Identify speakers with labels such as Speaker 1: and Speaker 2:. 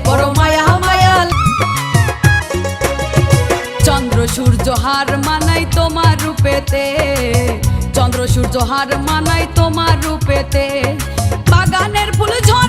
Speaker 1: বড় মায়া মায়া। চন্দ্র সূর্য হার মানাই তোমার রূপেতে, চন্দ্র সূর্য হার মানাই তোমার রূপেতে। বাগানের ফুল ঝরে